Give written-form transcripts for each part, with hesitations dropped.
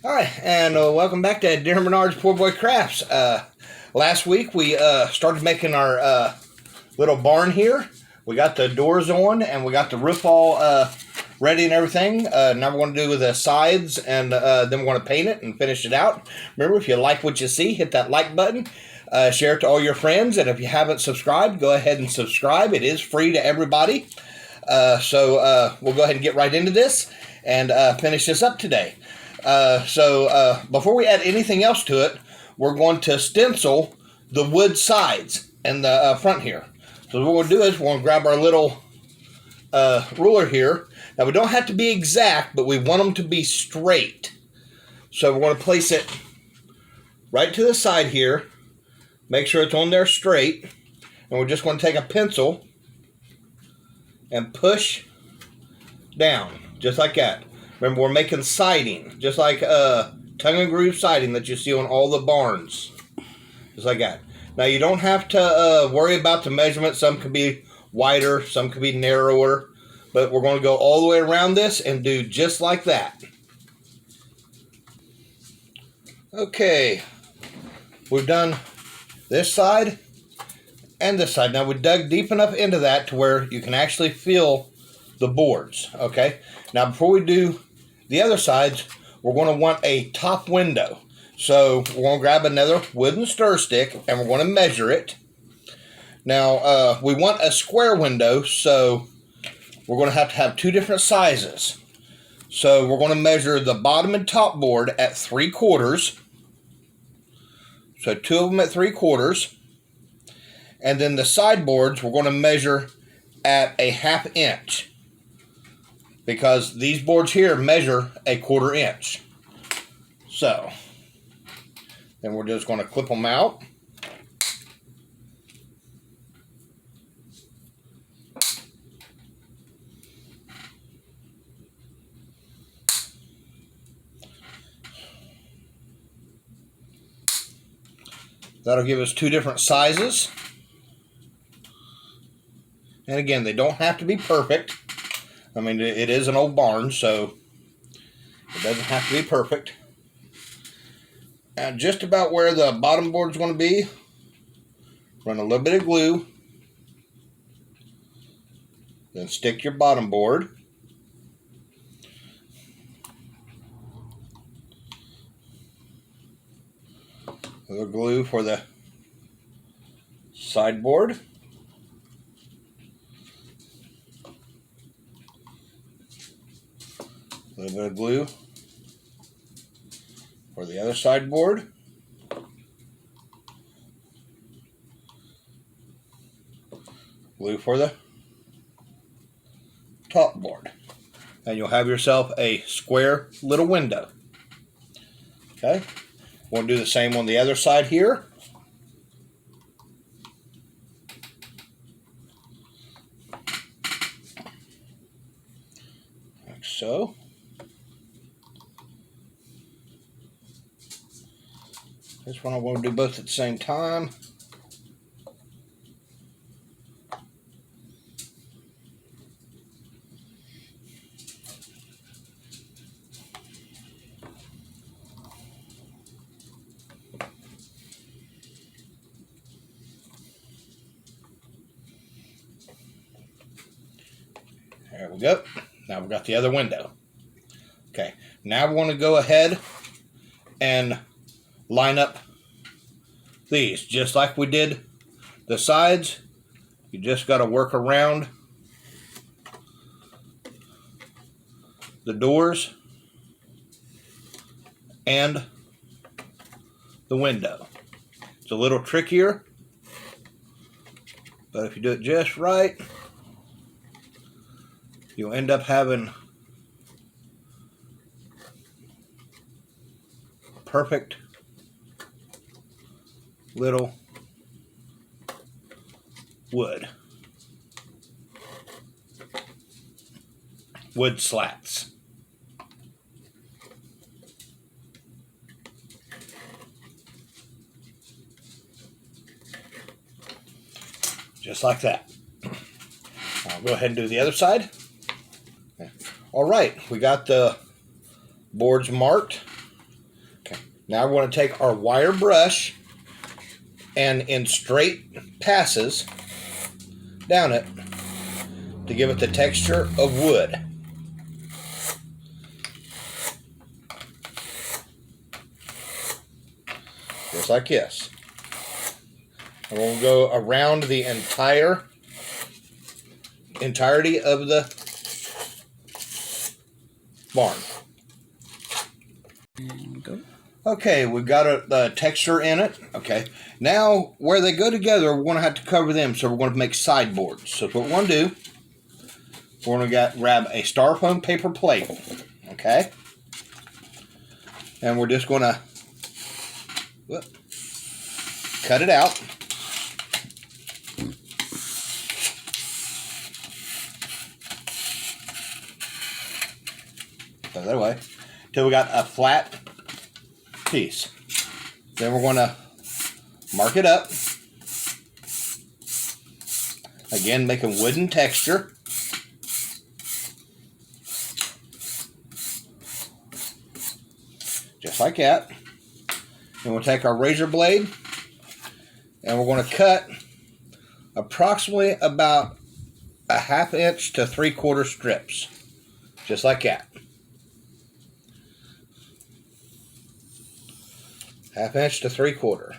All right, and welcome back to Darren Bernard's Poor Boy Crafts. Last week we started making our little barn here. We got the doors on and we got the roof all ready and everything. Now we're going to do the sides and then we're going to paint it and finish it out. Remember, if you like what you see, hit that like button. Share it to all your friends, and if you haven't subscribed, go ahead and subscribe. It is free to everybody. So we'll go ahead and get right into this and finish this up today. Before we add anything else to it, we're going to stencil the wood sides and the front here. So what we'll do is we'll grab our little ruler here. Now we don't have to be exact, but we want them to be straight. So we're going to place it right to the side here. Make sure it's on there straight. And we're just going to take a pencil and push down, just like that. Remember, we're making siding, just like tongue and groove siding that you see on all the barns. Just like that. Now, you don't have to worry about the measurement. Some could be wider, some could be narrower. But we're going to go all the way around this and do just like that. Okay. We've done this side and this side. Now, we dug deep enough into that to where you can actually feel the boards. Okay. Now, before we do the other sides, we're going to want a top window. So we're going to grab another wooden stir stick and we're going to measure it. Now we want a square window, so we're going to have two different sizes. So we're going to measure the bottom and top board at 3/4. So two of them at 3/4. And then the side boards we're going to measure at a 1/2 inch. Because these boards here measure a 1/4 inch. So, then we're just going to clip them out. That'll give us two different sizes. And again, they don't have to be perfect. I mean, it is an old barn, so it doesn't have to be perfect. And just about where the bottom board is going to be, run a little bit of glue. Then stick your bottom board. A little glue for the sideboard. A little bit of glue for the other sideboard. Glue for the top board. And you'll have yourself a square little window. Okay. We'll do the same on the other side here. Like so. This one I want to do both at the same time. There we go. Now we've got the other window. Okay, now we want to go ahead and line up these just like we did the sides. You just got to work around the doors and the window. It's a little trickier, but if you do it just right, you'll end up having perfect little wood slats. Just like that. I'll go ahead and do the other side. All right, we got the boards marked. Now we're going to take our wire brush and in straight passes down it to give it the texture of wood. Just like this. And we'll go around the entirety of the barn. Okay, we've got the texture in it. Okay, now where they go together, we're going to have to cover them, so we're going to make sideboards. So what we're going to do, we're going to grab a styrofoam paper plate. Okay, and we're just going to cut it out. Go that way till we got a flat piece. Then we're going to mark it up. Again, making wooden texture. Just like that. And we'll take our razor blade and we're going to cut approximately about a 1/2 inch to 3/4 strips. Just like that. 1/2 inch to 3/4.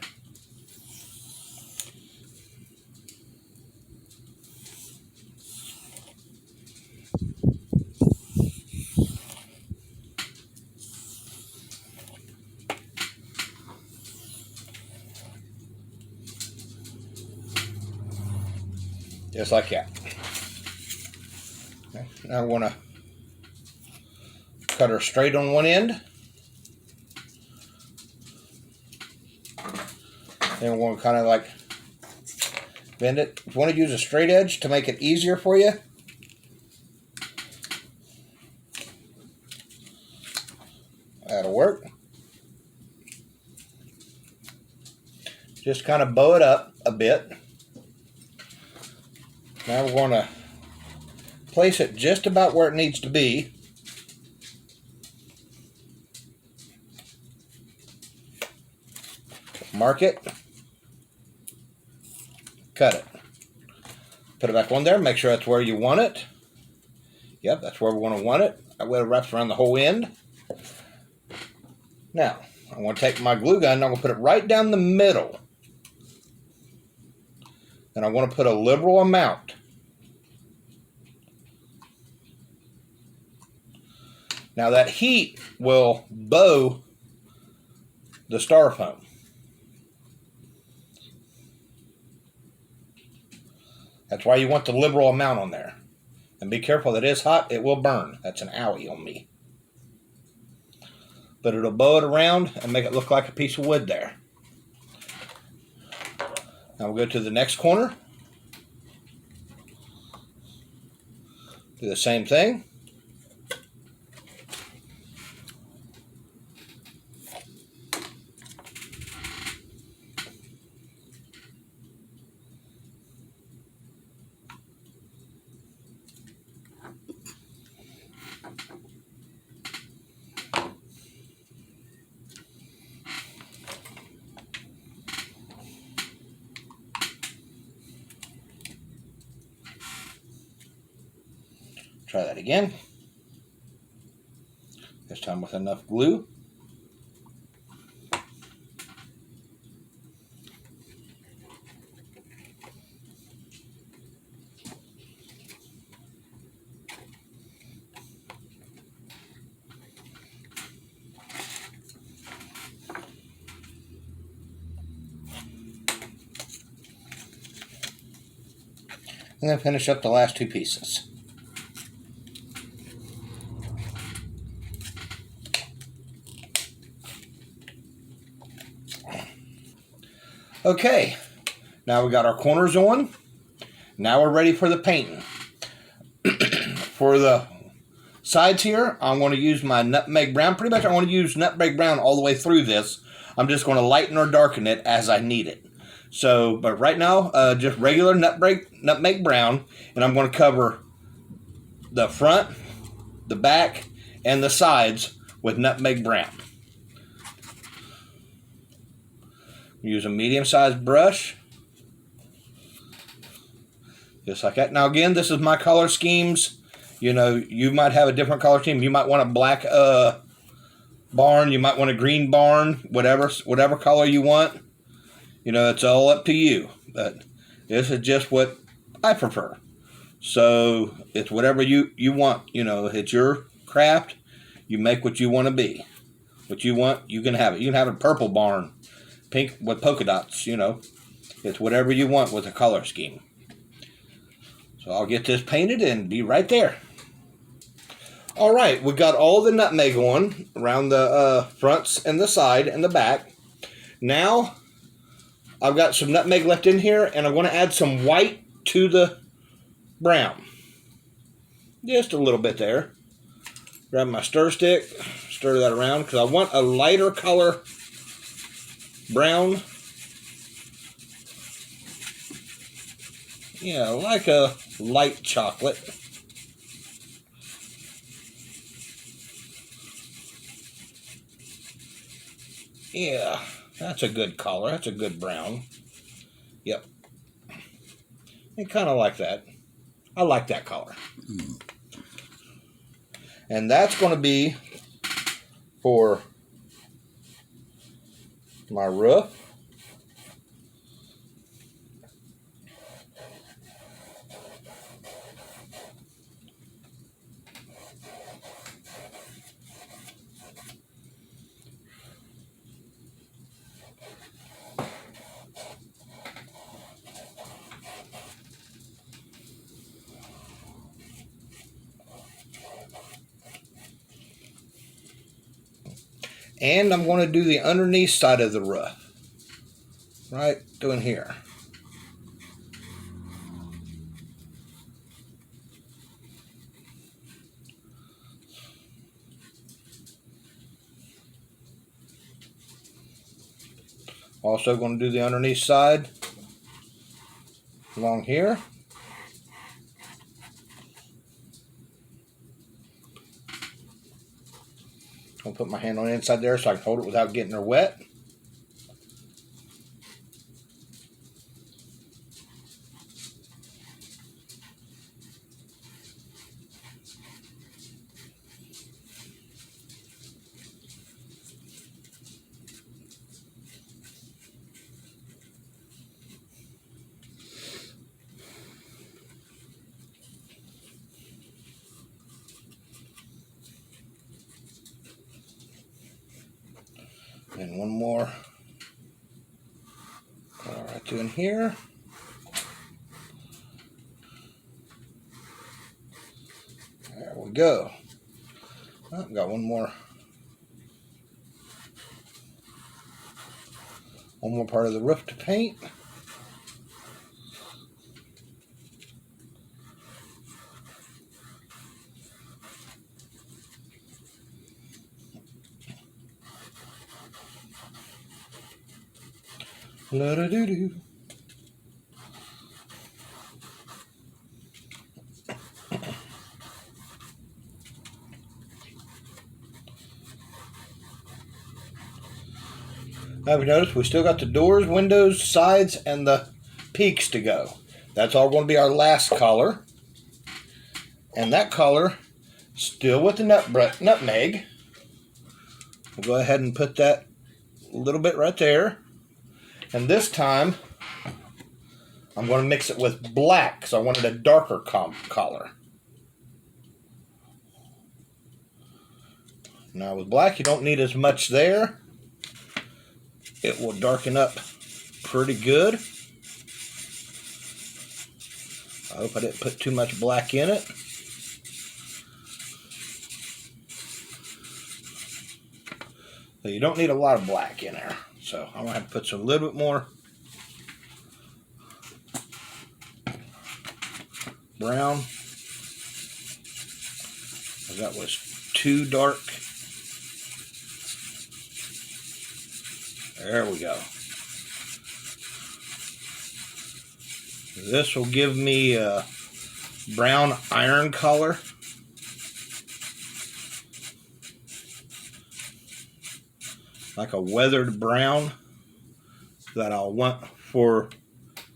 Just like that. Okay. Now we're going to cut her straight on one end. Then we're going to kind of like bend it. If you want to use a straight edge to make it easier for you, that'll work. Just kind of bow it up a bit. Now we're going to place it just about where it needs to be. Mark it. Cut it. Put it back on there. Make sure that's where you want it. Yep, that's where we want to want it. That way it wraps around the whole end. Now, I'm going to take my glue gun and I'm going to put it right down the middle. And I want to put a liberal amount. Now that heat will bow the styrofoam. That's why you want the liberal amount on there. And be careful, it is hot, it will burn. That's an owie on me. But it'll bow it around and make it look like a piece of wood there. Now we'll go to the next corner. Do the same thing. Try that again. This time with enough glue. And then finish up the last two pieces. Okay, now we got our corners on. Now we're ready for the painting. For the sides here, I'm going to use my nutmeg brown. Pretty much I want to use nutmeg brown all the way through this. I'm just going to lighten or darken it as I need it. So, but right now, just regular nutmeg brown, and I'm going to cover the front, the back, and the sides with nutmeg brown. Use a medium-sized brush. Just like that. Now again, this is my color schemes. You know, you might have a different color scheme. You might want a black barn. You might want a green barn. Whatever color you want. You know, it's all up to you. But this is just what I prefer. So it's whatever you want. You know, it's your craft. You make what you want to be. What you want, you can have it. You can have a purple barn, pink with polka dots. You know, it's whatever you want with a color scheme. So I'll get this painted and be right there. All right, we got all the nutmeg on around the fronts and the side and the back. Now, I've got some nutmeg left in here, and I'm going to add some white to the brown. Just a little bit there. Grab my stir stick, stir that around, because I want a lighter color brown. Yeah, like a light chocolate. Yeah, that's a good color. That's a good brown. Yep. I kind of like that. I like that color. And that's going to be for my roof. And I'm going to do the underneath side of the roof. Right doing here. Also going to do the underneath side along here. I'll put my hand on the inside there so I can hold it without getting her wet. And one more right in here. There we go. Oh, got one more part of the roof to paint. La-da-doo-doo. Have you noticed we still got the doors, windows, sides, and the peaks to go? That's all going to be our last color. And that color, still with the nutmeg. We'll go ahead and put that a little bit right there. And this time, I'm going to mix it with black because I wanted a darker color. Now with black, you don't need as much there. It will darken up pretty good. I hope I didn't put too much black in it. So you don't need a lot of black in there. So I'm going to have to put some a little bit more brown. That was too dark. There we go. This will give me a brown iron color. Like a weathered brown. that I'll want for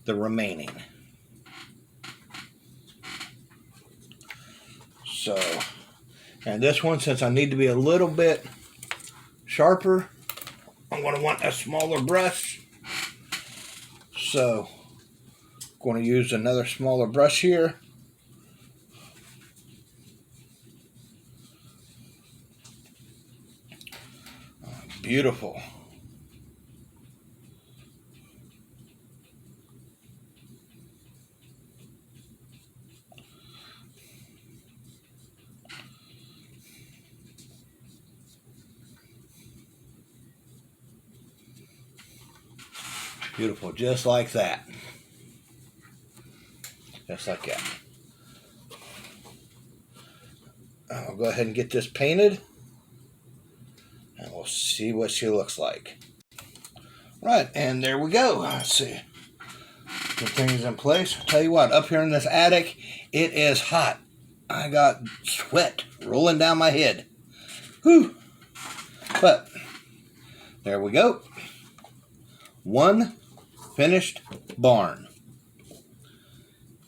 the remaining. So, and this one, since I need to be a little bit sharper, I'm going to want a smaller brush. So, I'm going to use another smaller brush here. Beautiful. Beautiful, just like that. Just like that. I'll go ahead and get this painted, and we'll see what she looks like. Right, and there we go. Let's see. Put things in place. I'll tell you what, up here in this attic, it is hot. I got sweat rolling down my head. Whew. But there we go. One finished barn.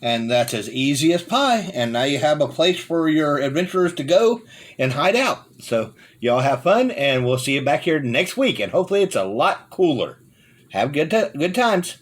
And that's as easy as pie. And now you have a place for your adventurers to go and hide out. So y'all have fun, and we'll see you back here next week. And hopefully it's a lot cooler. Have good times.